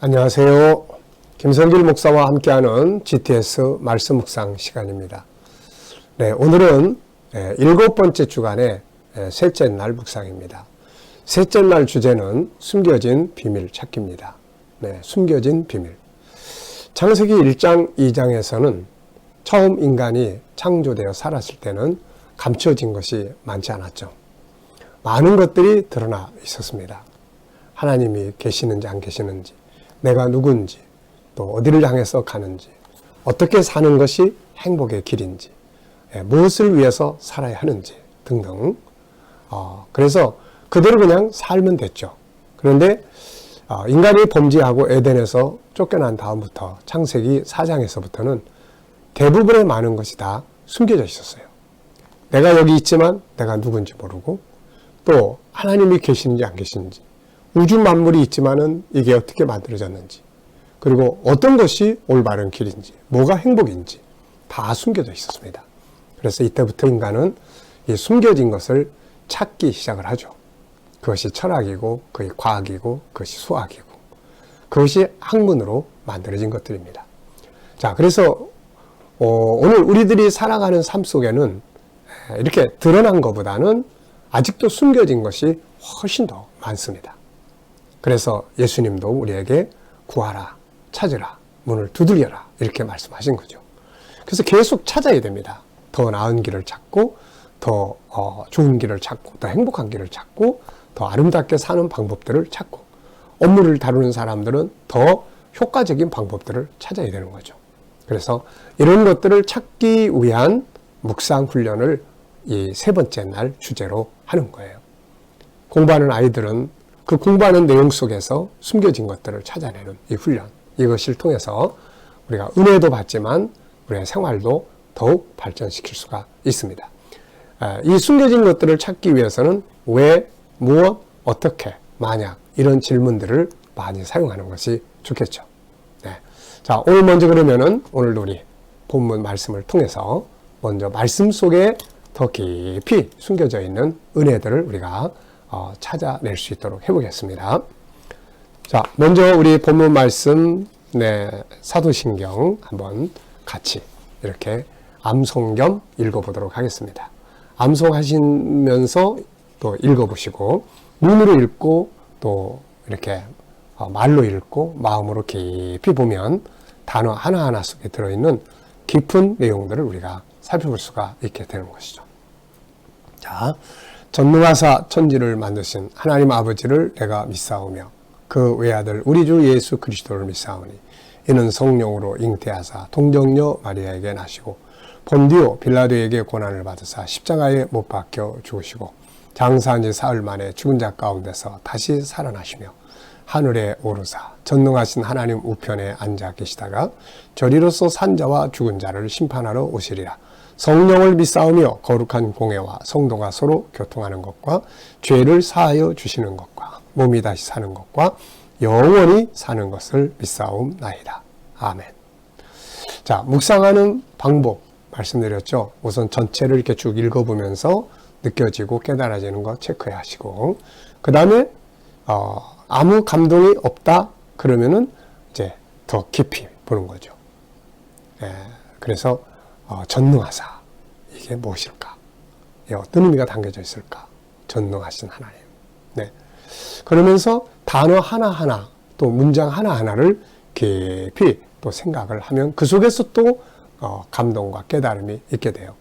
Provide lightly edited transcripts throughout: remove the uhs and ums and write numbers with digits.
안녕하세요. 김성길 목사와 함께하는 GTS 말씀 묵상 시간입니다. 네, 오늘은 7번째 주간의 셋째 날 묵상입니다. 셋째 날 주제는 숨겨진 비밀 찾기입니다. 네, 숨겨진 비밀. 창세기 1장, 2장에서는 처음 인간이 창조되어 살았을 때는 감춰진 것이 많지 않았죠. 많은 것들이 드러나 있었습니다. 하나님이 계시는지 안 계시는지, 내가 누군지, 또 어디를 향해서 가는지, 어떻게 사는 것이 행복의 길인지, 무엇을 위해서 살아야 하는지 등등. 그래서 그대로 그냥 살면 됐죠. 그런데 인간이 범죄하고 에덴에서 쫓겨난 다음부터 창세기 4장에서부터는 대부분의 많은 것이 다 숨겨져 있었어요. 내가 여기 있지만 내가 누군지 모르고, 또 하나님이 계시는지 안 계시는지, 우주 만물이 있지만은 이게 어떻게 만들어졌는지, 그리고 어떤 것이 올바른 길인지, 뭐가 행복인지 다 숨겨져 있었습니다. 그래서 이때부터 인간은 이 숨겨진 것을 찾기 시작을 하죠. 그것이 철학이고, 그것이 과학이고, 그것이 수학이고, 그것이 학문으로 만들어진 것들입니다. 자, 그래서 오늘 우리들이 살아가는 삶 속에는 이렇게 드러난 것보다는 아직도 숨겨진 것이 훨씬 더 많습니다. 그래서 예수님도 우리에게 구하라, 찾으라, 문을 두들겨라 이렇게 말씀하신 거죠. 그래서 계속 찾아야 됩니다. 더 나은 길을 찾고, 더 좋은 길을 찾고, 더 행복한 길을 찾고, 더 아름답게 사는 방법들을 찾고, 업무를 다루는 사람들은 더 효과적인 방법들을 찾아야 되는 거죠. 그래서 이런 것들을 찾기 위한 묵상 훈련을 이 세 번째 날 주제로 하는 거예요. 공부하는 아이들은 그 공부하는 내용 속에서 숨겨진 것들을 찾아내는 이 훈련, 이것을 통해서 우리가 은혜도 받지만 우리의 생활도 더욱 발전시킬 수가 있습니다. 이 숨겨진 것들을 찾기 위해서는 왜, 무엇, 어떻게, 만약 이런 질문들을 많이 사용하는 것이 좋겠죠. 네. 자, 오늘 먼저 그러면은 오늘도 우리 본문 말씀을 통해서 먼저 말씀 속에 더 깊이 숨겨져 있는 은혜들을 우리가 찾아낼 수 있도록 해보겠습니다. 자, 먼저 우리 본문 말씀, 사도신경 한번 같이 이렇게 암송 겸 읽어보도록 하겠습니다. 암송하시면서 또 읽어보시고, 눈으로 읽고 또 이렇게 말로 읽고 마음으로 깊이 보면 단어 하나하나 속에 들어있는 깊은 내용들을 우리가 살펴볼 수가 있게 되는 것이죠. 자, 전능하사 천지를 만드신 하나님 아버지를 내가 믿사오며 그 외아들 우리 주 예수 그리스도를 믿사오니 이는 성령으로 잉태하사 동정녀 마리아에게 나시고 본디오 빌라도에게 고난을 받으사 십자가에 못 박혀 죽으시고 장사한 지 사흘 만에 죽은 자 가운데서 다시 살아나시며 하늘에 오르사 전능하신 하나님 우편에 앉아 계시다가 저리로서 산 자와 죽은 자를 심판하러 오시리라. 성령을 믿사오며 거룩한 공회와 성도가 서로 교통하는 것과 죄를 사하여 주시는 것과 몸이 다시 사는 것과 영원히 사는 것을 믿사옵나이다. 아멘. 자, 묵상하는 방법 말씀드렸죠. 우선 전체를 이렇게 쭉 읽어보면서 느껴지고 깨달아지는 거 체크해 하시고, 그 다음에 아무 감동이 없다 그러면은 이제 더 깊이 보는 거죠. 그래서 전능하사, 이게 무엇일까? 어떤 의미가 담겨져 있을까? 전능하신 하나님. 네. 그러면서 단어 하나하나, 또 문장 하나하나를 깊이 또 생각을 하면 그 속에서 또 감동과 깨달음이 있게 돼요.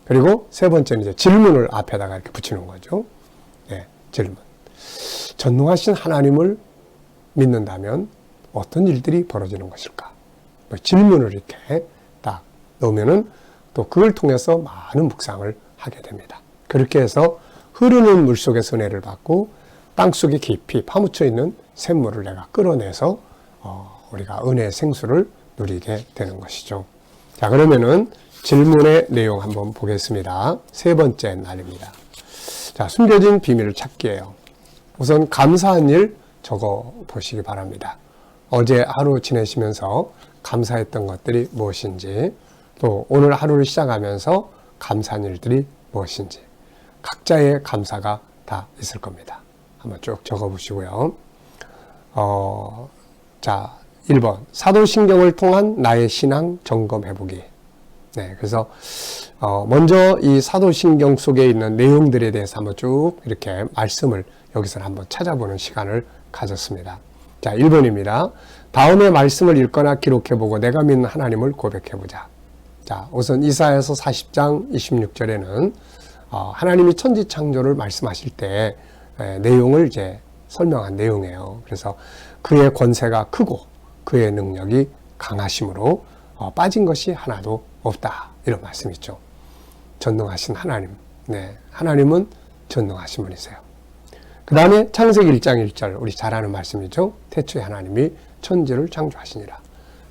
그리고 세 번째는 이제 질문을 앞에다가 이렇게 붙이는 거죠. 네, 질문. 전능하신 하나님을 믿는다면 어떤 일들이 벌어지는 것일까? 질문을 이렇게 딱 넣으면은 또 그걸 통해서 많은 묵상을 하게 됩니다. 그렇게 해서 흐르는 물 속에서 은혜를 받고 땅 속에 깊이 파묻혀 있는 샘물을 내가 끌어내서 우리가 은혜의 생수를 누리게 되는 것이죠. 자, 그러면은 질문의 내용 한번 보겠습니다. 세 번째 날입니다. 자, 숨겨진 비밀을 찾기예요. 우선 감사한 일 적어 보시기 바랍니다. 어제 하루 지내시면서 감사했던 것들이 무엇인지, 또 오늘 하루를 시작하면서 감사한 일들이 무엇인지, 각자의 감사가 다 있을 겁니다. 한번 쭉 적어 보시고요. 자, 1번. 사도신경을 통한 나의 신앙 점검해보기. 네, 그래서 먼저 이 사도신경 속에 있는 내용들에 대해서 한번 쭉 이렇게 말씀을 여기서 한번 찾아보는 시간을 가졌습니다. 자, 1번입니다. 다음의 말씀을 읽거나 기록해보고 내가 믿는 하나님을 고백해보자. 자, 우선 이사야서 40장 26절에는 하나님이 천지 창조를 말씀하실 때 내용을 이제 설명한 내용이에요. 그래서 그의 권세가 크고 그의 능력이 강하심으로 빠진 것이 하나도 없다. 이런 말씀이 있죠. 전능하신 하나님. 네, 하나님은 전능하신 분이세요. 그 다음에 창세기 1장 1절 우리 잘 아는 말씀이죠. 태초에 하나님이 천지를 창조하시니라.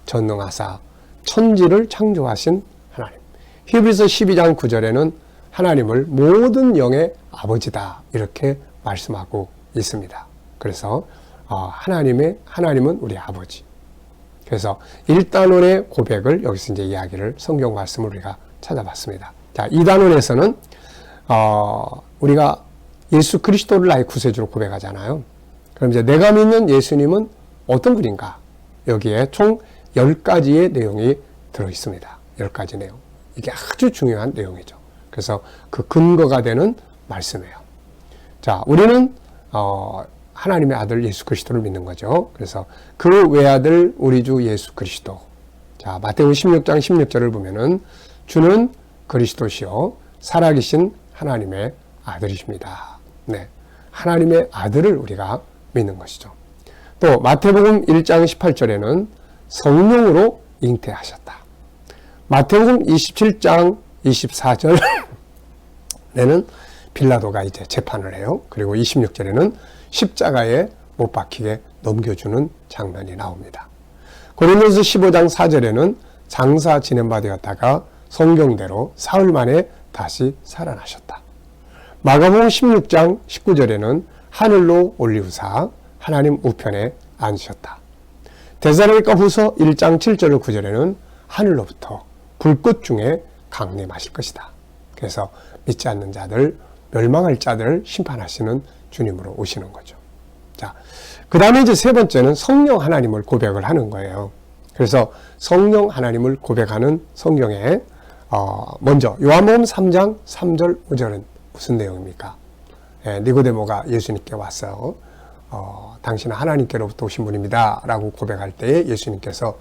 전능하사 천지를 창조하신 하나님. 히브리서 12장 9절에는 하나님을 모든 영의 아버지다 이렇게 말씀하고 있습니다. 그래서 하나님은 우리 아버지. 그래서 1단원의 고백을 여기서 이제 이야기를 성경 말씀을 우리가 찾아봤습니다. 자, 2단원에서는 우리가 예수 그리스도를 나의 구세주로 고백하잖아요. 그럼 이제 내가 믿는 예수님은 어떤 분인가? 여기에 총 10가지의 내용이 들어 있습니다. 10가지 내용. 이게 아주 중요한 내용이죠. 그래서 그 근거가 되는 말씀이에요. 자, 우리는 하나님의 아들 예수 그리스도를 믿는 거죠. 그래서 그 외아들 우리 주 예수 그리스도. 자, 마태복음 16장 16절을 보면은 주는 그리스도시요 살아계신 하나님의 아들이십니다. 네, 하나님의 아들을 우리가 믿는 것이죠. 또 마태복음 1장 18절에는 성령으로 잉태하셨다. 마태복음 27장 24절에는 빌라도가 이제 재판을 해요. 그리고 26절에는 십자가에 못 박히게 넘겨주는 장면이 나옵니다. 고린도서 15장 4절에는 장사 지낸 바 되었다가 성경대로 사흘 만에 다시 살아나셨다. 마가복음 16장 19절에는 하늘로 올리우사 하나님 우편에 앉으셨다. 데살로니가 후서 1장 7절 9절에는 하늘로부터 불꽃 중에 강림하실 것이다. 그래서 믿지 않는 자들, 멸망할 자들을 심판하시는 주님으로 오시는 거죠. 자, 그 다음에 이제 세 번째는 성령 하나님을 고백을 하는 거예요. 그래서 성령 하나님을 고백하는 성경에 먼저 요한복음 3장 3절 5절은 무슨 내용입니까? 니고데모가 예수님께 와서 당신은 하나님께로부터 오신 분입니다 라고 고백할 때에 예수님께서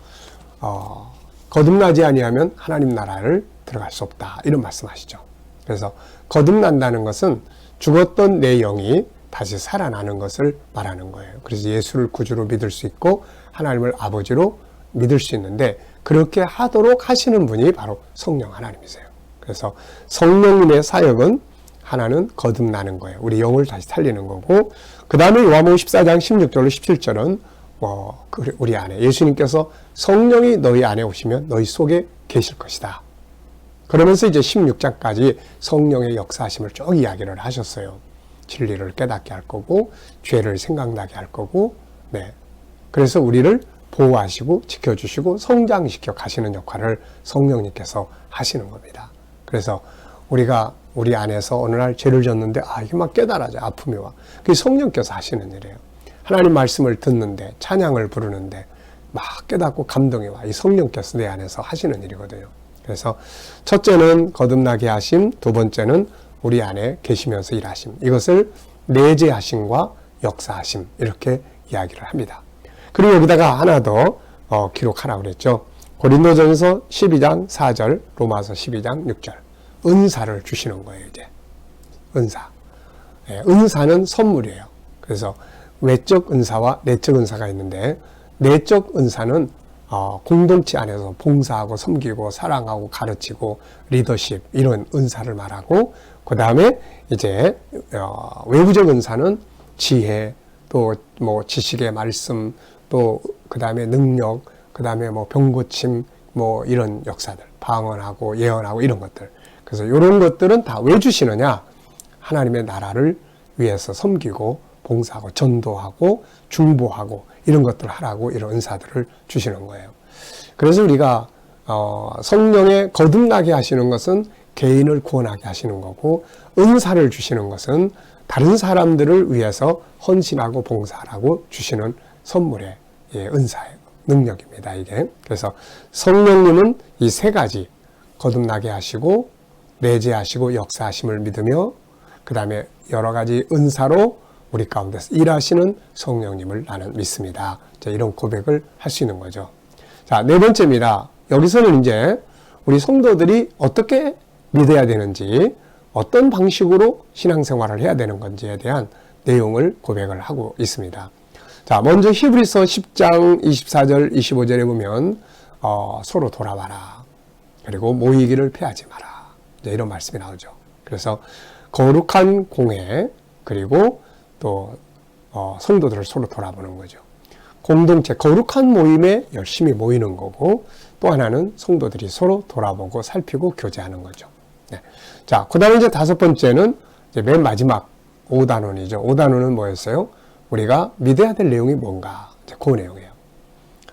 거듭나지 아니하면 하나님 나라를 들어갈 수 없다 이런 말씀하시죠. 그래서 거듭난다는 것은 죽었던 내 영이 다시 살아나는 것을 말하는 거예요. 그래서 예수를 구주로 믿을 수 있고 하나님을 아버지로 믿을 수 있는데 그렇게 하도록 하시는 분이 바로 성령 하나님이세요. 그래서 성령님의 사역은 하나는 거듭나는 거예요. 우리 영을 다시 살리는 거고 그 다음에 요한복음 14장 16절로 17절은 우리 안에 예수님께서 성령이 너희 안에 오시면 너희 속에 계실 것이다. 그러면서 이제 16장까지 성령의 역사하심을 쭉 이야기를 하셨어요. 진리를 깨닫게 할 거고 죄를 생각나게 할 거고 네. 그래서 우리를 보호하시고 지켜주시고 성장시켜 가시는 역할을 성령님께서 하시는 겁니다. 그래서 우리가 우리 안에서 어느 날 죄를 졌는데 이게 막 깨달아져 아픔이 와. 그게 성령께서 하시는 일이에요. 하나님 말씀을 듣는데 찬양을 부르는데 막 깨닫고 감동이 와. 이 성령께서 내 안에서 하시는 일이거든요. 그래서 첫째는 거듭나게 하심, 두 번째는 우리 안에 계시면서 일하심. 이것을 내재하심과 역사하심 이렇게 이야기를 합니다. 그리고 여기다가 하나 더 기록하라고 그랬죠. 고린도전서 12장 4절, 로마서 12장 6절. 은사를 주시는 거예요, 이제. 은사. 은사는 선물이에요. 그래서 외적 은사와 내적 은사가 있는데 내적 은사는 공동체 안에서 봉사하고 섬기고 사랑하고 가르치고 리더십 이런 은사를 말하고 그 다음에 이제 외부적 은사는 지혜 또 뭐 지식의 말씀 또 그 다음에 능력 그 다음에 뭐 병고침 뭐 이런 역사들 방언하고 예언하고 이런 것들 그래서 이런 것들은 다 왜 주시느냐 하나님의 나라를 위해서 섬기고 봉사하고 전도하고 중보하고 이런 것들을 하라고 이런 은사들을 주시는 거예요. 그래서 우리가 성령에 거듭나게 하시는 것은 개인을 구원하게 하시는 거고 은사를 주시는 것은 다른 사람들을 위해서 헌신하고 봉사하라고 주시는 선물의 은사의 능력입니다. 이게. 그래서 성령님은 이 세 가지 거듭나게 하시고 내재하시고 역사하심을 믿으며 그 다음에 여러 가지 은사로 우리 가운데서 일하시는 성령님을 나는 믿습니다. 자, 이런 고백을 할 수 있는 거죠. 자, 네 번째입니다. 여기서는 이제 우리 성도들이 어떻게 믿어야 되는지, 어떤 방식으로 신앙생활을 해야 되는 건지에 대한 내용을 고백을 하고 있습니다. 자, 먼저 히브리서 10장 24절 25절에 보면 서로 돌아와라. 그리고 모이기를 피하지 마라. 이제 이런 말씀이 나오죠. 그래서 거룩한 공회, 그리고 또 성도들을 서로 돌아보는 거죠. 공동체, 거룩한 모임에 열심히 모이는 거고, 또 하나는 성도들이 서로 돌아보고 살피고 교제하는 거죠. 네. 자, 그 다음에 이제 다섯 번째는 이제 맨 마지막 5단원이죠. 5단원은 뭐였어요? 우리가 믿어야 될 내용이 뭔가? 이제 그 내용이에요.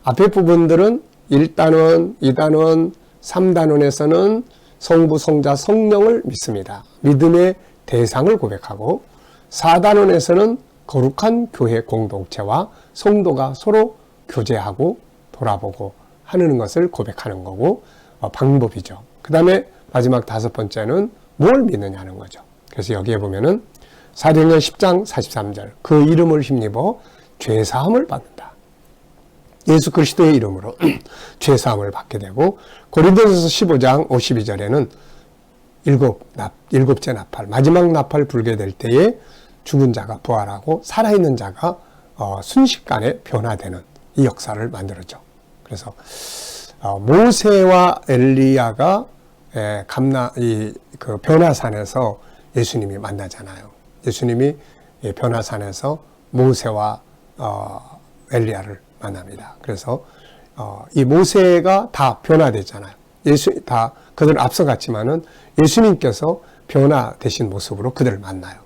앞에 부분들은 1단원, 2단원, 3단원에서는 성부, 성자, 성령을 믿습니다. 믿음의 대상을 고백하고, 4단원에서는 거룩한 교회 공동체와 성도가 서로 교제하고 돌아보고 하는 것을 고백하는 거고, 방법이죠. 그 다음에 마지막 다섯 번째는 뭘 믿느냐는 거죠. 그래서 여기에 보면은 사도행전 10장 43절, 그 이름을 힘입어 죄사함을 받는다. 예수 그리스도의 이름으로 죄사함을 받게 되고, 고린도전서 15장 52절에는 일곱째 나팔, 마지막 나팔 불게 될 때에 죽은 자가 부활하고 살아있는 자가 순식간에 변화되는 이 역사를 만들었죠. 그래서 모세와 엘리야가 그 변화산에서 예수님이 만나잖아요. 예수님이 변화산에서 모세와 엘리야를 만납니다. 그래서 이 모세가 다 변화됐잖아요. 다 그들을 앞서갔지만은 예수님께서 변화되신 모습으로 그들을 만나요.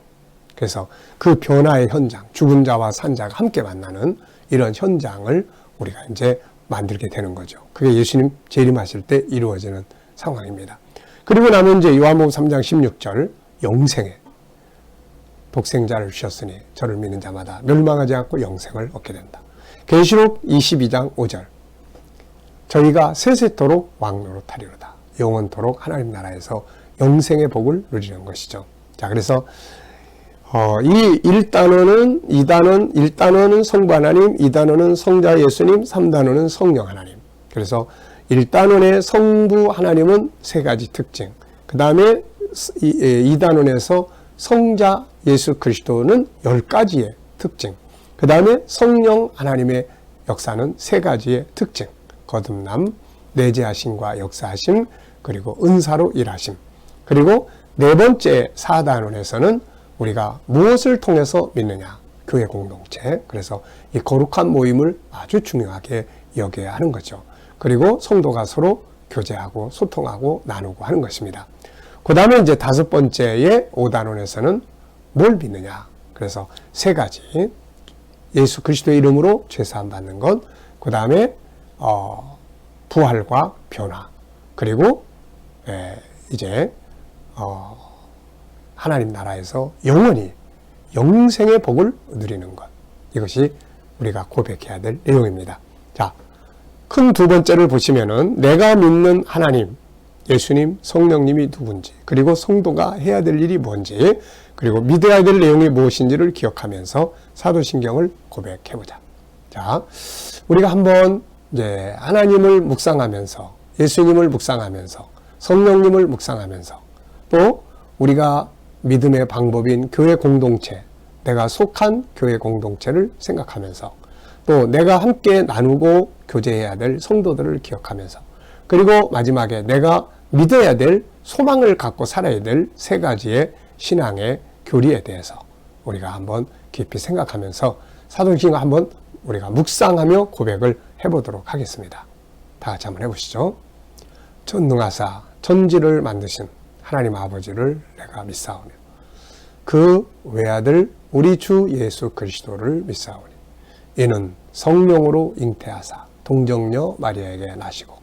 그래서 그 변화의 현장, 죽은 자와 산 자가 함께 만나는 이런 현장을 우리가 이제 만들게 되는 거죠. 그게 예수님 재림하실 때 이루어지는 상황입니다. 그리고 나면 이제 요한복음 3장 16절, 영생에 독생자를 주셨으니 저를 믿는 자마다 멸망하지 않고 영생을 얻게 된다. 계시록 22장 5절, 저희가 세세토록 왕노릇하리로다. 영원토록 하나님 나라에서 영생의 복을 누리는 것이죠. 자, 그래서 이 1단원은 2단원, 1단원은 성부 하나님, 2단원은 성자 예수님, 3단원은 성령 하나님. 그래서 1단원의 성부 하나님은 세 가지 특징, 그 다음에 2단원에서 성자 예수 그리스도는 10가지의 특징, 그 다음에 성령 하나님의 역사는 세 가지의 특징, 거듭남, 내재하심과 역사하심, 그리고 은사로 일하심. 그리고 네 번째 4단원에서는 우리가 무엇을 통해서 믿느냐? 교회 공동체. 그래서 이 거룩한 모임을 아주 중요하게 여겨야 하는 거죠. 그리고 성도가 서로 교제하고 소통하고 나누고 하는 것입니다. 그 다음에 이제 다섯 번째의 5단원에서는 뭘 믿느냐? 그래서 세 가지. 예수 그리스도의 이름으로 죄사함 받는 것, 그 다음에 부활과 변화, 그리고 이제 하나님 나라에서 영원히 영생의 복을 누리는 것. 이것이 우리가 고백해야 될 내용입니다. 자, 큰 두 번째를 보시면은 내가 믿는 하나님, 예수님, 성령님이 누군지, 그리고 성도가 해야 될 일이 뭔지, 그리고 믿어야 될 내용이 무엇인지를 기억하면서 사도신경을 고백해보자. 자, 우리가 한번 이제 하나님을 묵상하면서, 예수님을 묵상하면서, 성령님을 묵상하면서, 또 우리가 믿음의 방법인 교회 공동체, 내가 속한 교회 공동체를 생각하면서, 또 내가 함께 나누고 교제해야 될 성도들을 기억하면서, 그리고 마지막에 내가 믿어야 될 소망을 갖고 살아야 될 세 가지의 신앙의 교리에 대해서 우리가 한번 깊이 생각하면서 사도신경 한번 우리가 묵상하며 고백을 해보도록 하겠습니다. 다 같이 한번 해보시죠. 전능하사 천지를 만드신 하나님 아버지를 내가 믿사오며 그 외아들 우리 주 예수 그리스도를 믿사오니 이는 성령으로 잉태하사 동정녀 마리아에게 나시고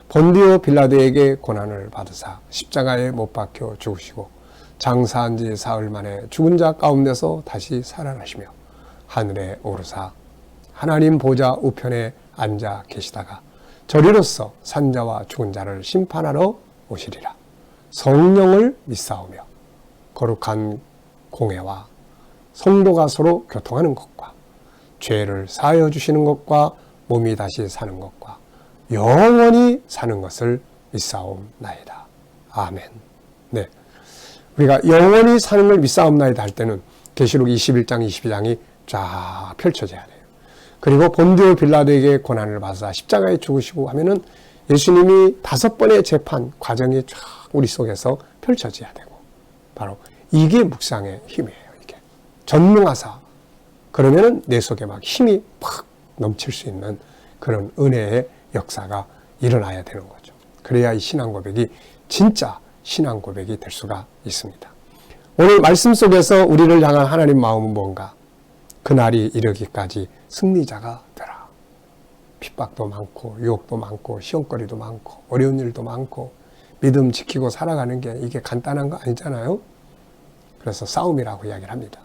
본디오 빌라도에게 고난을 받으사 십자가에 못 박혀 죽으시고 장사한 지 사흘 만에 죽은 자 가운데서 다시 살아나시며 하늘에 오르사 하나님 보좌 우편에 앉아 계시다가 저리로서 산자와 죽은 자를 심판하러 오시리라. 성령을 믿사오며 거룩한 공회와 성도가 서로 교통하는 것과 죄를 사하여 주시는 것과 몸이 다시 사는 것과 영원히 사는 것을 믿사옵나이다. 아멘. 네, 우리가 영원히 사는 걸 믿사옵나이다 할 때는 계시록 21장, 22장이 쫙 펼쳐져야 돼요. 그리고 본디오 빌라도에게 고난을 받아 십자가에 죽으시고 하면은 예수님이 5번의 재판 과정이 쫙 우리 속에서 펼쳐져야 되고, 바로 이게 묵상의 힘이에요. 이게 전능하사, 그러면은 내 속에 막 힘이 팍 넘칠 수 있는 그런 은혜의 역사가 일어나야 되는 거죠. 그래야 이 신앙 고백이 진짜 신앙 고백이 될 수가 있습니다. 오늘 말씀 속에서 우리를 향한 하나님 마음은 뭔가? 그날이 이르기까지 승리자가 되라. 핍박도 많고 유혹도 많고 시험거리도 많고 어려운 일도 많고 믿음 지키고 살아가는 게 이게 간단한 거 아니잖아요. 그래서 싸움이라고 이야기를 합니다.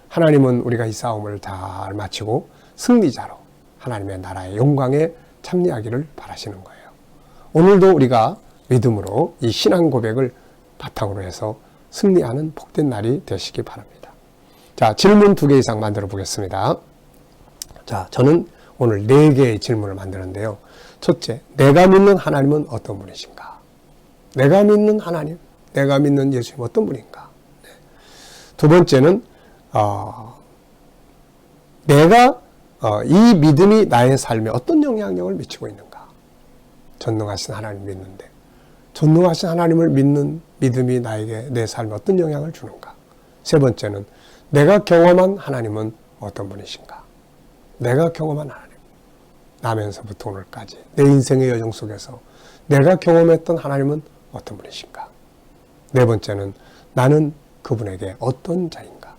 하나님은 우리가 이 싸움을 잘 마치고 승리자로 하나님의 나라의 영광에 참여하기를 바라시는 거예요. 오늘도 우리가 믿음으로 이 신앙 고백을 바탕으로 해서 승리하는 복된 날이 되시기 바랍니다. 자, 질문 2개 이상 만들어 보겠습니다. 자, 저는 오늘 4개의 질문을 만드는데요. 첫째, 내가 믿는 하나님은 어떤 분이신가? 내가 믿는 하나님, 내가 믿는 예수님 어떤 분인가? 네. 두 번째는 내가 이 믿음이 나의 삶에 어떤 영향력을 미치고 있는가? 전능하신 하나님 믿는데 전능하신 하나님을 믿는 믿음이 나에게 내 삶에 어떤 영향을 주는가? 세 번째는 내가 경험한 하나님은 어떤 분이신가? 내가 경험한 하나님, 나면서부터 오늘까지 내 인생의 여정 속에서 내가 경험했던 하나님은 어떤 분이신가? 네 번째는 나는 그분에게 어떤 자인가?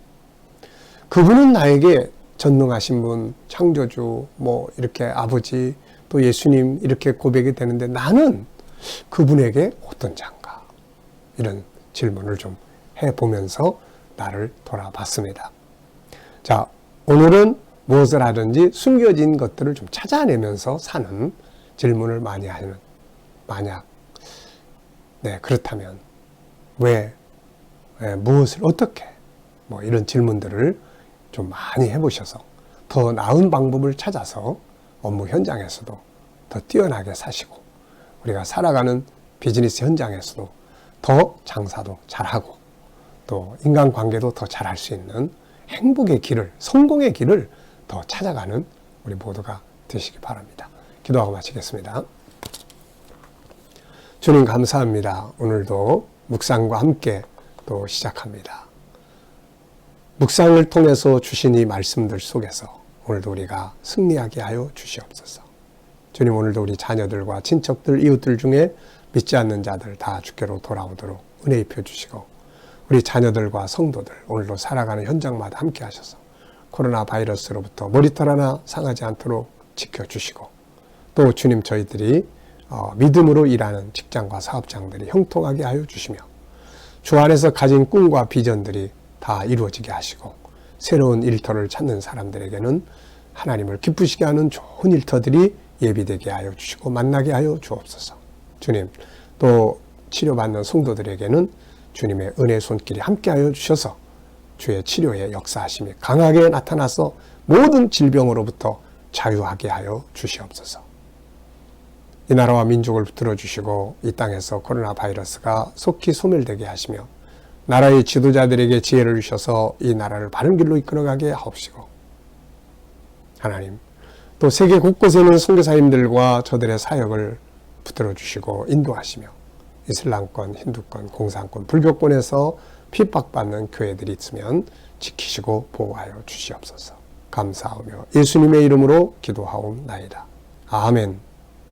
그분은 나에게 전능하신 분, 창조주, 뭐 이렇게 아버지, 또 예수님 이렇게 고백이 되는데 나는 그분에게 어떤 자인가? 이런 질문을 좀 해보면서 나를 돌아봤습니다. 자, 오늘은 무엇을 하든지 숨겨진 것들을 좀 찾아내면서 사는 질문을 많이 하는, 만약 그렇다면 왜, 무엇을 어떻게, 뭐 이런 질문들을 좀 많이 해보셔서 더 나은 방법을 찾아서 업무 현장에서도 더 뛰어나게 사시고 우리가 살아가는 비즈니스 현장에서도 더 장사도 잘하고 또 인간관계도 더 잘할 수 있는 행복의 길을, 성공의 길을 더 찾아가는 우리 모두가 되시기 바랍니다. 기도하고 마치겠습니다. 주님 감사합니다. 오늘도 묵상과 함께 또 시작합니다. 묵상을 통해서 주신 이 말씀들 속에서 오늘도 우리가 승리하게 하여 주시옵소서. 주님, 오늘도 우리 자녀들과 친척들, 이웃들 중에 믿지 않는 자들 다 주께로 돌아오도록 은혜 입혀 주시고 우리 자녀들과 성도들 오늘도 살아가는 현장마다 함께 하셔서 코로나 바이러스로부터 머리털 하나 상하지 않도록 지켜주시고 또 주님, 저희들이 믿음으로 일하는 직장과 사업장들이 형통하게 하여 주시며 주 안에서 가진 꿈과 비전들이 다 이루어지게 하시고 새로운 일터를 찾는 사람들에게는 하나님을 기쁘시게 하는 좋은 일터들이 예비되게 하여 주시고 만나게 하여 주옵소서. 주님, 또 치료받는 성도들에게는 주님의 은혜 손길이 함께하여 주셔서 주의 치료의 역사하심이 강하게 나타나서 모든 질병으로부터 자유하게 하여 주시옵소서. 이 나라와 민족을 붙들어 주시고 이 땅에서 코로나 바이러스가 속히 소멸되게 하시며 나라의 지도자들에게 지혜를 주셔서 이 나라를 바른 길로 이끌어가게 하옵시고 하나님, 또 세계 곳곳에 있는 선교사님들과 저들의 사역을 붙들어 주시고 인도하시며 이슬람권, 힌두권, 공산권, 불교권에서 핍박받는 교회들이 있으면 지키시고 보호하여 주시옵소서. 감사하며 예수님의 이름으로 기도하옵나이다. 아멘.